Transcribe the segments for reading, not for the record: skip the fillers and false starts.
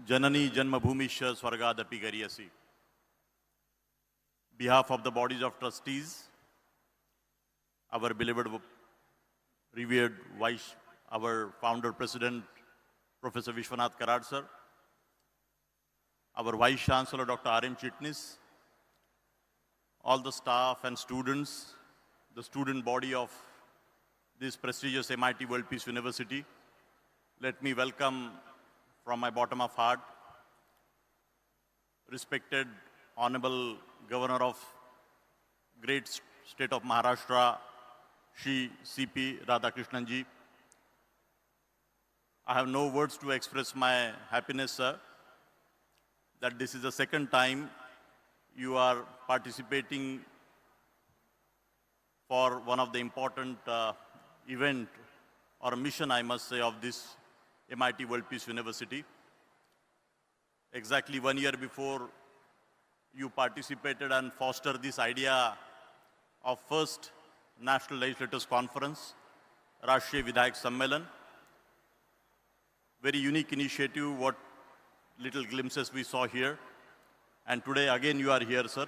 Janani Janmabhumisha Swargadapi Gariyasi. Behalf of the bodies of trustees, our beloved, revered Vice, our founder president, Professor Vishwanath Karad sir, our Vice Chancellor Dr. R.M. Chitnis, all the staff and students, the student body of this prestigious MIT World Peace University, let me welcome from my bottom of heart, respected Honorable Governor of great state of Maharashtra, Shri C.P. Radhakrishnan ji. I have no words to express my happiness, sir, that this is the second time you are participating for one of the important event or mission, I must say, of this MIT World Peace University. Exactly 1 year before, you participated and fostered this idea of first National Legislators Conference, Rashtriya Vidhayak Sammelan. Very unique initiative, what little glimpses we saw here. And today again you are here, sir.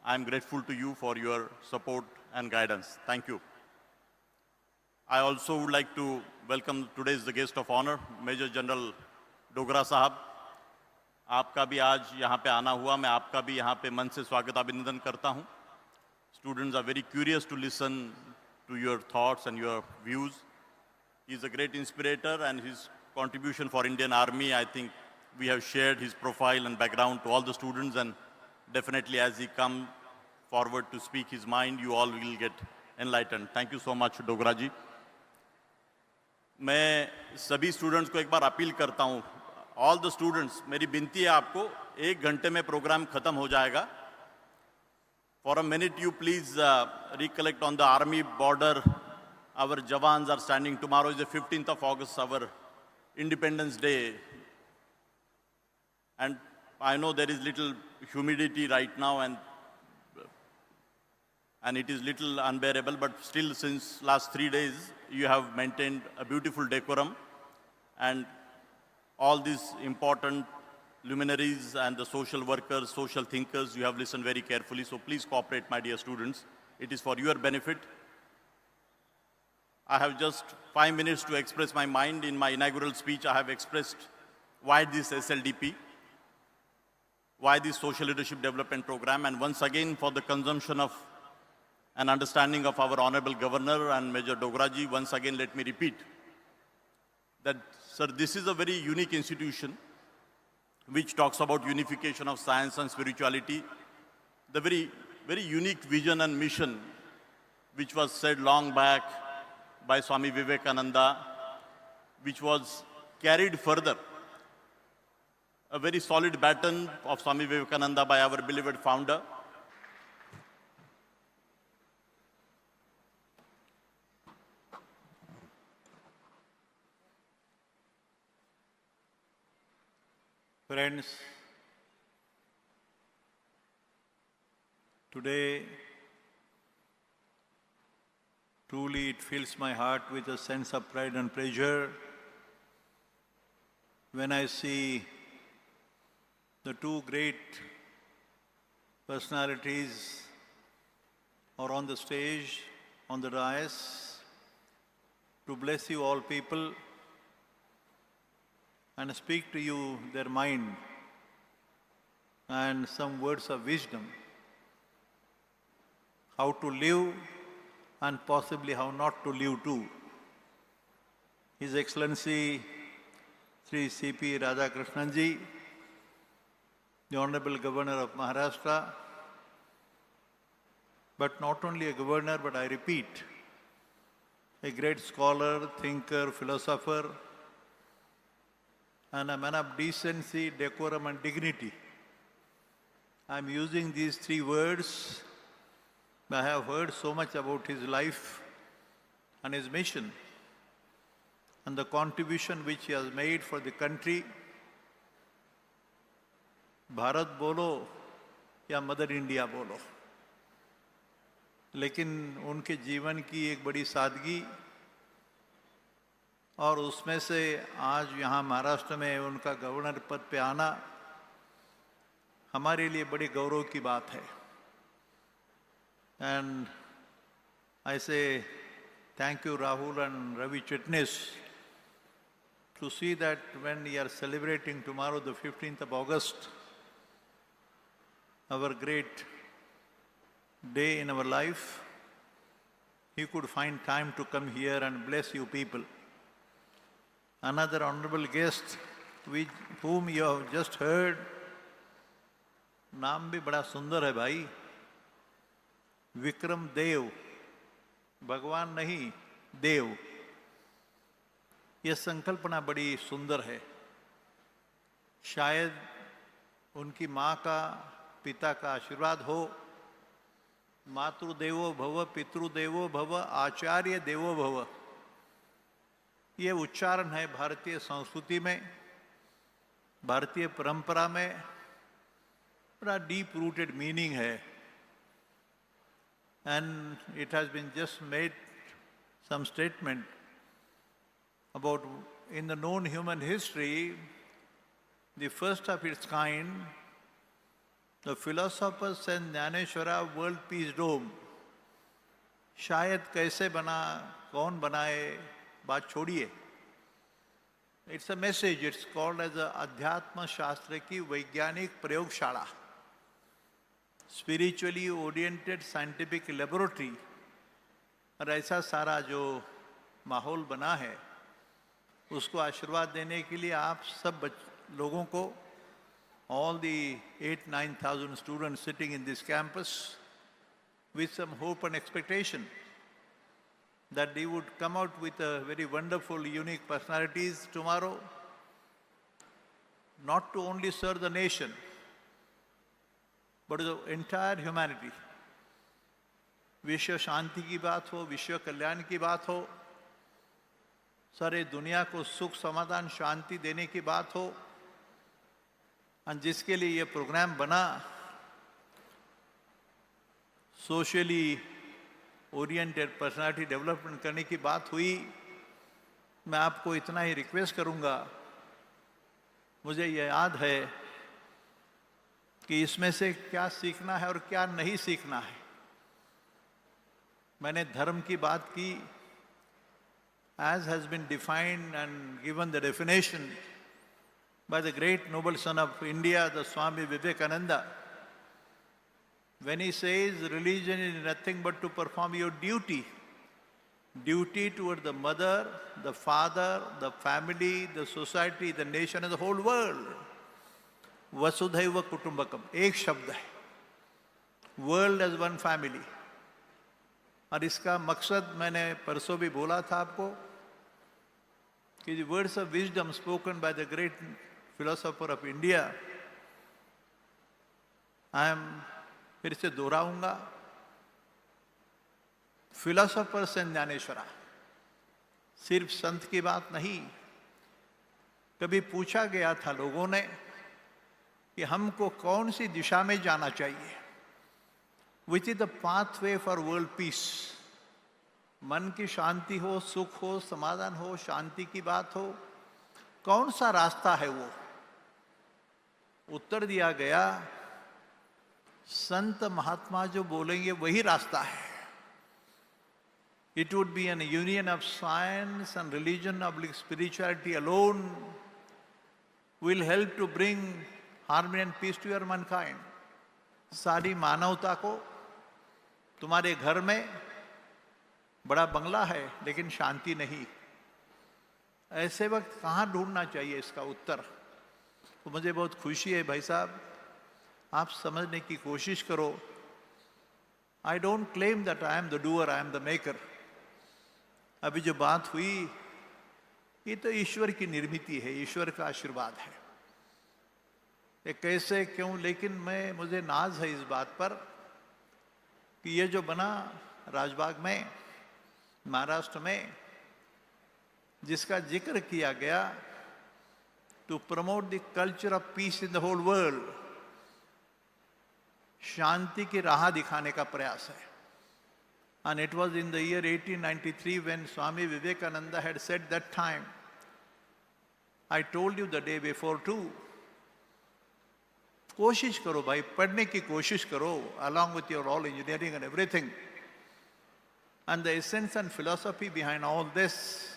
I am grateful to you for your support and guidance. Thank you. I also would like to welcome today's the guest of honor, Major General Dogra Sahab. आपका भी आज यहाँ पे आना हुआ, मैं आपका भी यहाँ पे मन से स्वागत अभिनंदन करता हूँ. Students are very curious to listen to your thoughts and your views. He is a great inspirator, and his contribution for Indian Army, I think we have shared his profile and background to all the students, and definitely as he comes forward to speak his mind, you all will get enlightened. Thank you so much, Dogra ji. मैं सभी students को एक बार appeal करता हूँ, all the students, मेरी विनती है आपको, 1 घंटे में प्रोग्राम खत्म हो जाएगा. For a minute you please recollect on the army border. Our jawans are standing. Tomorrow is the 15th of August, our Independence Day. And I know there is little humidity right now, and it is little unbearable, but still since last 3 days, you have maintained a beautiful decorum, and all these important luminaries and the social workers, social thinkers, you have listened very carefully. So please cooperate, my dear students. It is for your benefit. I have just 5 minutes to express my mind. In my inaugural speech, I have expressed why this SLDP, why this Social Leadership Development Program, and once again for the consumption of an understanding of our Honorable Governor and Major Dogra ji, once again let me repeat that, sir, this is a very unique institution which talks about unification of science and spirituality. The very, very unique vision and mission which was said long back by Swami Vivekananda, which was carried further. A very solid baton of Swami Vivekananda by our beloved founder. Friends, today truly it fills my heart with a sense of pride and pleasure when I see the two great personalities are on the stage, on the dais, to bless you all people and speak to you their mind and some words of wisdom, how to live and possibly how not to live too. His Excellency Sri C.P. Radhakrishnan ji, the Honorable Governor of Maharashtra, but not only a governor, but I repeat, a great scholar, thinker, philosopher, and a man of decency, decorum, and dignity. I'm using these 3 words. I have heard so much about his life and his mission and the contribution which he has made for the country. Bharat बोलो या mother India बोलो, लेकिन उनके जीवन की एक बड़ी सादगी और उसमें से आज यहाँ महाराष्ट्र में उनका गवर्नर पद पे आना हमारे लिए बड़ी गौरव की बात है. एंड आई से thank you, Rahul and Ravi Chitnis, to see that when we are celebrating tomorrow, the 15th of August, our great day in our life, he could find time to come here and bless you people. Another honorable guest, whom you have just heard, नाम भी बड़ा सुंदर है भाई, विक्रम देव, भगवान नहीं देव. यह संकल्पना बड़ी सुंदर है. शायद उनकी माँ का, पिता का आशीर्वाद हो. मातृदेवो भव, पितृदेवो भव, आचार्य देवो भव. ये उच्चारण है भारतीय संस्कृति में, भारतीय परंपरा में, बड़ा डीप रूटेड मीनिंग है. And it has been just made some statement about, in the known human history, the first of its kind, the philosophers sent Jnaneshwara World Peace Dome. शायद कैसे बना, कौन बनाए, बात छोड़िए. It's a message. It's called as a अध्यात्म शास्त्र की वैज्ञानिक प्रयोगशाला. Spiritually oriented scientific laboratory. और ऐसा सारा जो माहौल बना है, उसको आशीर्वाद देने के लिए आप सब लोगों को, all the 8,000-9,000 students sitting in this campus, with some hope and expectation that they would come out with a very wonderful, unique personalities tomorrow, not to only serve the nation, but the entire humanity. विश्व शांति की बात हो, विश्व कल्याण की बात हो, सारे दुनिया को सुख, समाधान, शांति देने की बात हो, और जिसके लिए ये प्रोग्राम बना, सोशली ओरिएंटेड पर्सनालिटी डेवलपमेंट करने की बात हुई. मैं आपको इतना ही रिक्वेस्ट करूंगा, मुझे ये याद है कि इसमें से क्या सीखना है और क्या नहीं सीखना है. मैंने धर्म की बात की, as has been defined and given the definition by the great noble son of India, the Swami Vivekananda, when he says religion is nothing but to perform your duty, duty toward the mother, the father, the family, the society, the nation and the whole world. वसुधैव कुटुंबकम एक शब्द है, world as one family. और इसका मकसद मैंने परसों भी बोला था आपको कि the words of wisdom spoken by the great philosopher of India, I am फिर से दोहराऊंगा, फिलोसोफर्स एंड ज्ञानेश्वरा. सिर्फ संत की बात नहीं. कभी पूछा गया था लोगों ने कि हमको कौन सी दिशा में जाना चाहिए, which is the pathway for world peace. मन की शांति हो, सुख हो, समाधान हो, शांति की बात हो, कौन सा रास्ता है वो. उत्तर दिया गया, संत महात्मा जो बोलेंगे वही रास्ता है. It would be an union of science and religion, oblique spirituality alone will help to bring harmony and peace to your mankind. सारी मानवता को, तुम्हारे घर में बड़ा बंगला है लेकिन शांति नहीं, ऐसे वक्त कहाँ ढूंढना चाहिए इसका उत्तर. तो मुझे बहुत खुशी है भाई साहब, आप समझने की कोशिश करो. I don't claim that I am the doer, I am the maker. अभी जो बात हुई, ये तो ईश्वर की निर्मिति है, ईश्वर का आशीर्वाद है. ये कैसे क्यों, लेकिन मुझे नाज है इस बात पर कि ये जो बना राजबाग में, महाराष्ट्र में, जिसका जिक्र किया गया, to promote the culture of peace in the whole world, शांति की राह दिखाने का प्रयास है. And it was in the year 1893 when Swami Vivekananda had said that time. I told you the day before too. कोशिश करो भाई, पढ़ने की कोशिश करो, along with your all engineering and everything. And the essence and philosophy behind all this,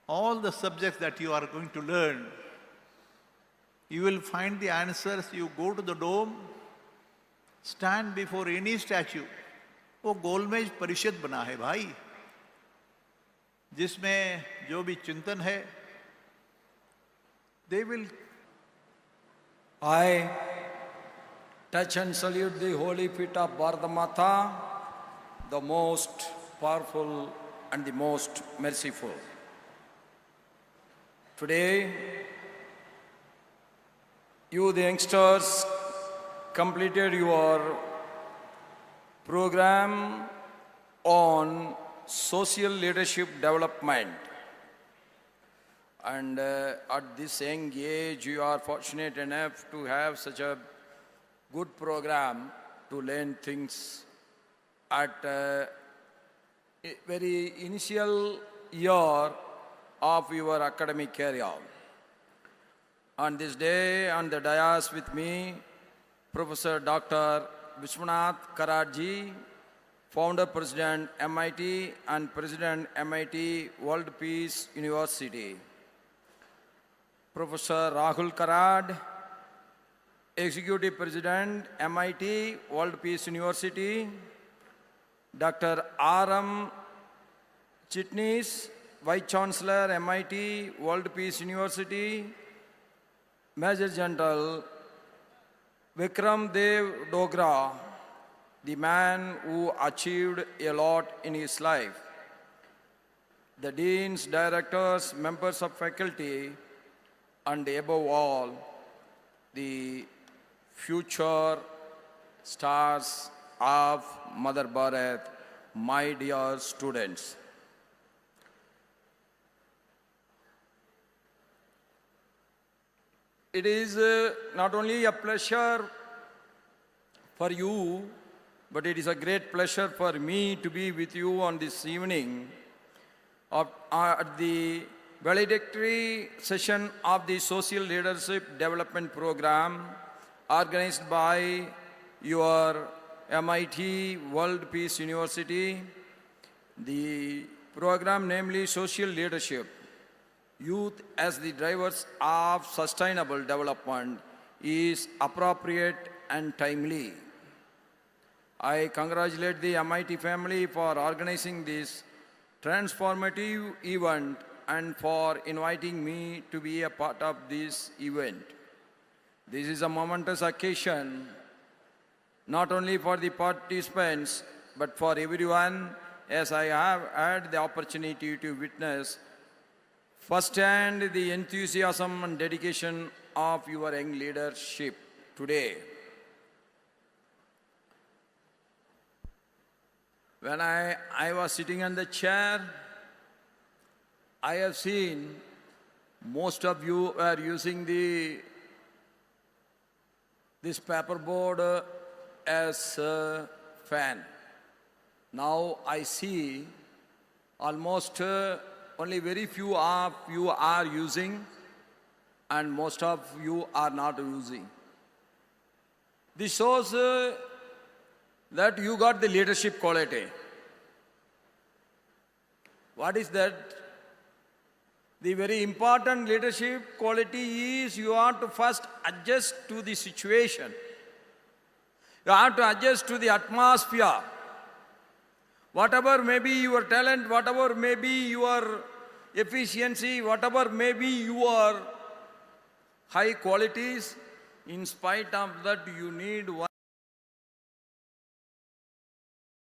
all the subjects that you are going to learn, you will find the answers. You go to the dome, stand before any statue. वो गोलमेज परिषद बना है भाई, जिसमें जो भी चिंतन है, they will. I touch and salute the holy feet of Bharata Mata, the most powerful and the most merciful. Today, you the youngsters completed your program on social leadership development. And at this young age, you are fortunate enough to have such a good program to learn things at a very initial year of your academic career. On this day, on the dais with me, Professor Dr. Vishwanath Karadji, Founder President MIT and President MIT World Peace University. Professor Rahul Karad, Executive President MIT World Peace University. Dr. R.M. Chitnis, Vice Chancellor MIT World Peace University. Major General Vikram Dev Dogra, the man who achieved a lot in his life. The deans, directors, members of faculty, and above all, the future stars of Mother Bharat, my dear students. It is not only a pleasure for you, but it is a great pleasure for me to be with you on this evening at the valedictory session of the Social Leadership Development Program organized by your MIT World Peace University. The program, namely Social Leadership, Youth as the Drivers of Sustainable Development, is appropriate and timely. I congratulate the MIT family for organizing this transformative event and for inviting me to be a part of this event. This is a momentous occasion, not only for the participants, but for everyone, as I have had the opportunity to witness firsthand the enthusiasm and dedication of your young leadership today. When I was sitting on the chair, I have seen most of you are using this paperboard as a fan. Now I see almost only very few of you are using and most of you are not using. This shows that you got the leadership quality. What is that? The very important leadership quality is you have to first adjust to the situation. You have to adjust to the atmosphere. Whatever may be your talent, whatever may be your efficiency, whatever may be your high qualities, in spite of that you need one